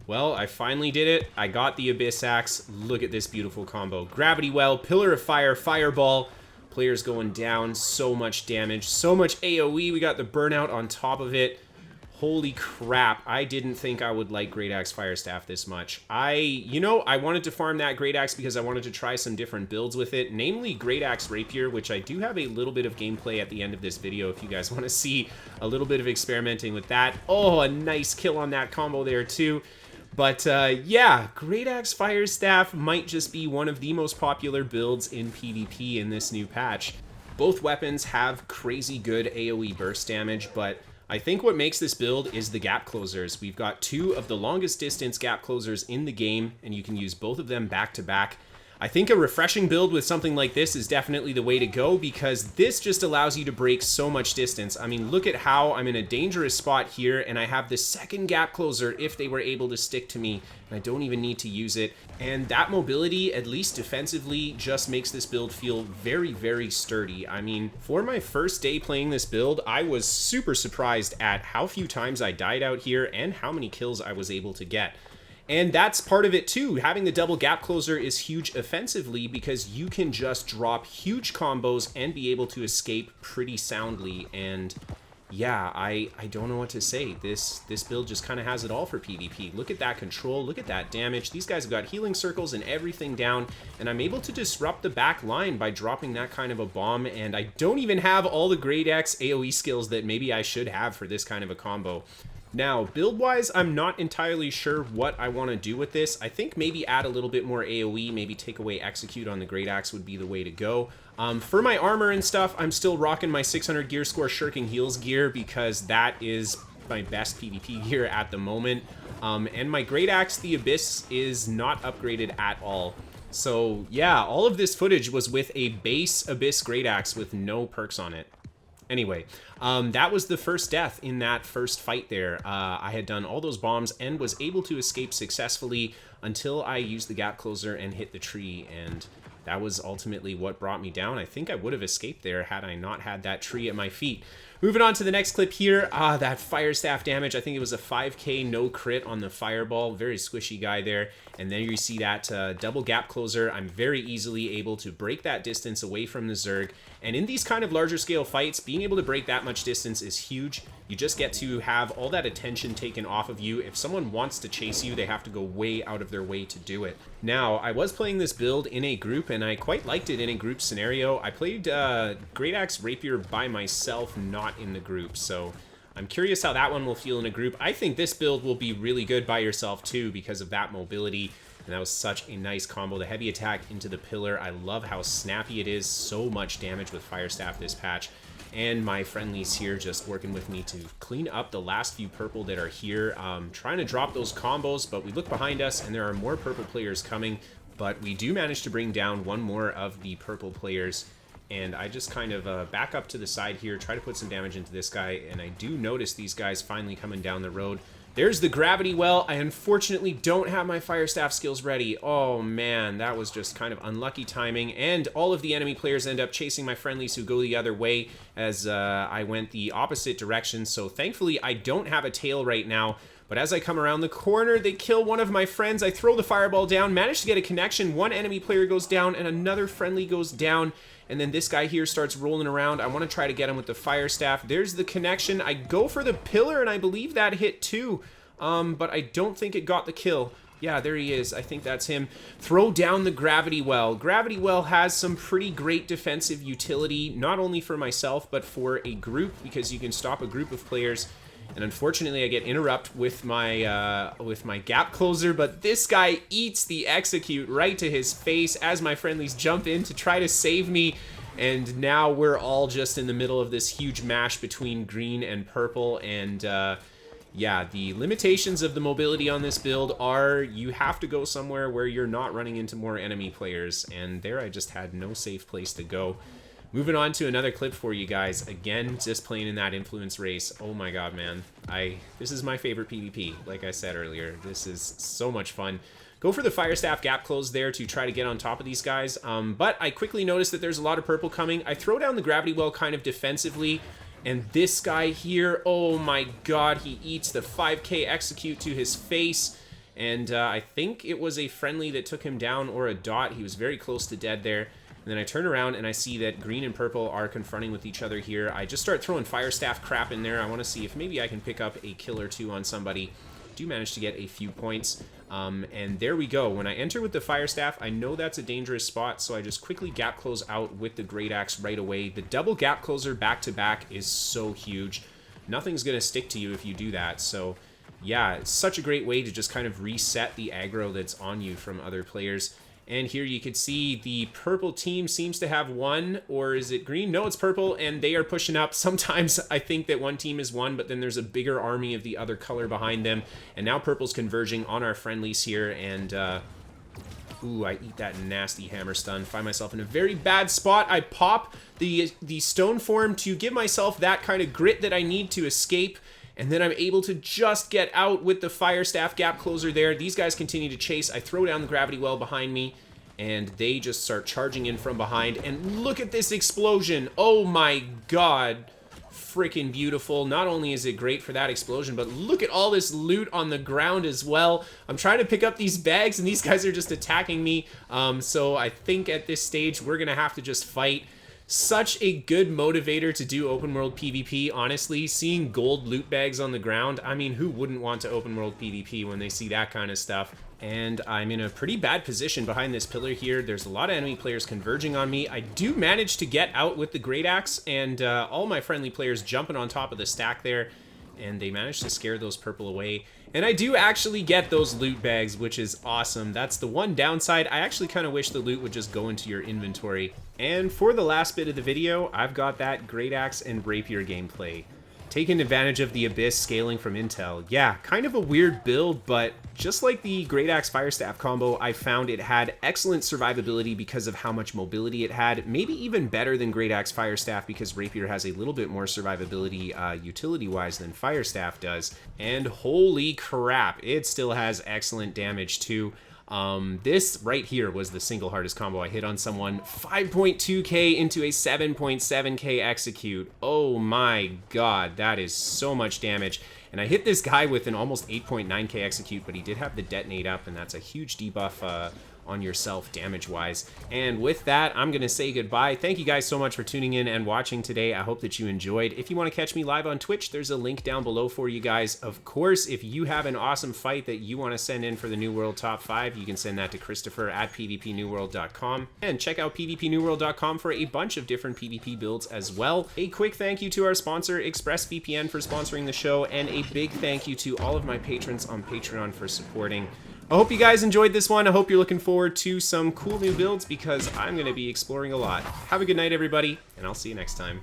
Well, I finally did it. I got the Abyss Axe. Look at this beautiful combo. Gravity Well, Pillar of Fire, Fireball. Players going down. So much damage. So much AoE. We got the Burnout on top of it. Holy crap. I didn't think I would like Great Axe Firestaff this much. I wanted to farm that Great Axe because I wanted to try some different builds with it, namely Great Axe Rapier, which I do have a little bit of gameplay at the end of this video if you guys want to see a little bit of experimenting with that. Oh, a nice kill on that combo there too. But yeah, Great Axe Firestaff might just be one of the most popular builds in PvP in this new patch. Both weapons have crazy good AoE burst damage, but I think what makes this build is the gap closers. We've got two of the longest distance gap closers in the game, and you can use both of them back to back. I think a refreshing build with something like this is definitely the way to go because this just allows you to break so much distance. I mean, look at how I'm in a dangerous spot here and I have the second gap closer if they were able to stick to me and I don't even need to use it. And that mobility, at least defensively, just makes this build feel very, very sturdy. I mean, for my first day playing this build, I was super surprised at how few times I died out here and how many kills I was able to get. And that's part of it too. Having the double gap closer is huge offensively because you can just drop huge combos and be able to escape pretty soundly. And yeah, I don't know what to say. This build just kind of has it all for PvP. Look at that control, look at that damage. These guys have got healing circles and everything down, and I'm able to disrupt the back line by dropping that kind of a bomb, and I don't even have all the Great Axe AoE skills that maybe I should have for this kind of a combo. Now, build-wise, I'm not entirely sure what I want to do with this. I think maybe add a little bit more AoE, maybe take away Execute on the Great Axe would be the way to go. For my armor and stuff, I'm still rocking my 600 gear score Shirking Heels gear because that is my best PvP gear at the moment. And my Great Axe, the Abyss, is not upgraded at all. So yeah, all of this footage was with a base Abyss Great Axe with no perks on it. Anyway, that was the first death in that first fight there. I had done all those bombs and was able to escape successfully until I used the gap closer and hit the tree, and that was ultimately what brought me down. I think I would have escaped there had I not had that tree at my feet. Moving on to the next clip here, that fire staff damage, I think it was a 5k no crit on the fireball, very squishy guy there. And then you see that double gap closer. I'm very easily able to break that distance away from the Zerg. And in these kind of larger scale fights, being able to break that much distance is huge. You just get to have all that attention taken off of you. If someone wants to chase you, they have to go way out of their way to do it. Now, I was playing this build in a group, and I quite liked it in a group scenario. I played Great Axe Rapier by myself, not in the group, so I'm curious how that one will feel in a group. I think this build will be really good by yourself too because of that mobility, and that was such a nice combo. The heavy attack into the pillar, I love how snappy it is. So much damage with Fire Staff this patch. And my friendlies here just working with me to clean up the last few purple that are here. Trying to drop those combos, but we look behind us and there are more purple players coming, but we do manage to bring down one more of the purple players. And I just kind of back up to the side here, try to put some damage into this guy, and I do notice these guys finally coming down the road. There's the Gravity Well. I unfortunately don't have my Fire Staff skills ready. Oh man, that was just kind of unlucky timing, and all of the enemy players end up chasing my friendlies who go the other way as I went the opposite direction, so thankfully I don't have a tail right now. But as I come around the corner, they kill one of my friends. I throw the fireball down, manage to get a connection. One enemy player goes down and another friendly goes down. And then this guy here starts rolling around. I want to try to get him with the fire staff. There's the connection. I go for the pillar and I believe that hit too. But I don't think it got the kill. Yeah, there he is. I think that's him. Throw down the Gravity Well. Gravity Well has some pretty great defensive utility, not only for myself, but for a group, because you can stop a group of players. And unfortunately, I get interrupted with my gap closer, but this guy eats the Execute right to his face as my friendlies jump in to try to save me. And now we're all just in the middle of this huge mash between green and purple. And yeah, the limitations of the mobility on this build are you have to go somewhere where you're not running into more enemy players. And there I just had no safe place to go. Moving on to another clip for you guys. Again, just playing in that influence race. Oh my god, man. This is my favorite PvP, like I said earlier. This is so much fun. Go for the Fire Staff gap close there to try to get on top of these guys. But I quickly noticed that there's a lot of purple coming. I throw down the Gravity Well kind of defensively. And this guy here, oh my god, he eats the 5k Execute to his face. And I think it was a friendly that took him down, or a dot. He was very close to dead there. And then I turn around and I see that green and purple are confronting with each other here. I just start throwing fire staff crap in there. I want to see if maybe I can pick up a kill or two on somebody. Do manage to get a few points. And there we go. When I enter with the fire staff, I know that's a dangerous spot, so I just quickly gap close out with the great axe right away. The double gap closer back to back is so huge. Nothing's going to stick to you if you do that. So yeah, it's such a great way to just kind of reset the aggro that's on you from other players. And here you could see the purple team seems to have won, or is it green? No, it's purple, and they are pushing up. Sometimes I think that one team is won, but then there's a bigger army of the other color behind them. And now purple's converging on our friendlies here, and ooh, I eat that nasty hammer stun. Find myself in a very bad spot. I pop the stone form to give myself that kind of grit that I need to escape. And then I'm able to just get out with the fire staff gap closer there. These guys continue to chase. I throw down the gravity well behind me, and they just start charging in from behind. And look at this explosion. Oh my god. Freaking beautiful. Not only is it great for that explosion, but look at all this loot on the ground as well. I'm trying to pick up these bags, and these guys are just attacking me. So I think at this stage, we're going to have to just fight. Such a good motivator to do open world PvP, honestly. Seeing gold loot bags on the ground, I mean, who wouldn't want to open world PvP when they see that kind of stuff? And I'm in a pretty bad position behind this pillar here. There's a lot of enemy players converging on me. I do manage to get out with the great axe, and all my friendly players jumping on top of the stack there, and they managed to scare those purple away. And I do actually get those loot bags, which is awesome. That's the one downside. I actually kind of wish the loot would just go into your inventory. And for the last bit of the video, I've got that great axe and rapier gameplay. Taking advantage of the abyss scaling from Intel. Yeah, kind of a weird build, but just like the great axe fire staff combo, I found it had excellent survivability because of how much mobility it had. Maybe even better than great axe fire staff because rapier has a little bit more survivability utility-wise than fire staff does. And holy crap, it still has excellent damage too. This right here was the single hardest combo I hit on someone. 5.2k into a 7.7k execute. Oh my god, that is so much damage. And I hit this guy with an almost 8.9k execute, but he did have the detonate up, and that's a huge debuff on yourself damage-wise. And with that, I'm going to say goodbye. Thank you guys so much for tuning in and watching today. I hope that you enjoyed. If you want to catch me live on Twitch, there's a link down below for you guys. Of course, if you have an awesome fight that you want to send in for the New World Top 5, you can send that to Kristofer at pvpnewworld.com. And check out pvpnewworld.com for a bunch of different PvP builds as well. A quick thank you to our sponsor, ExpressVPN, for sponsoring the show, and a big thank you to all of my patrons on Patreon for supporting. I hope you guys enjoyed this one. I hope you're looking forward to some cool new builds because I'm going to be exploring a lot. Have a good night, everybody, and I'll see you next time.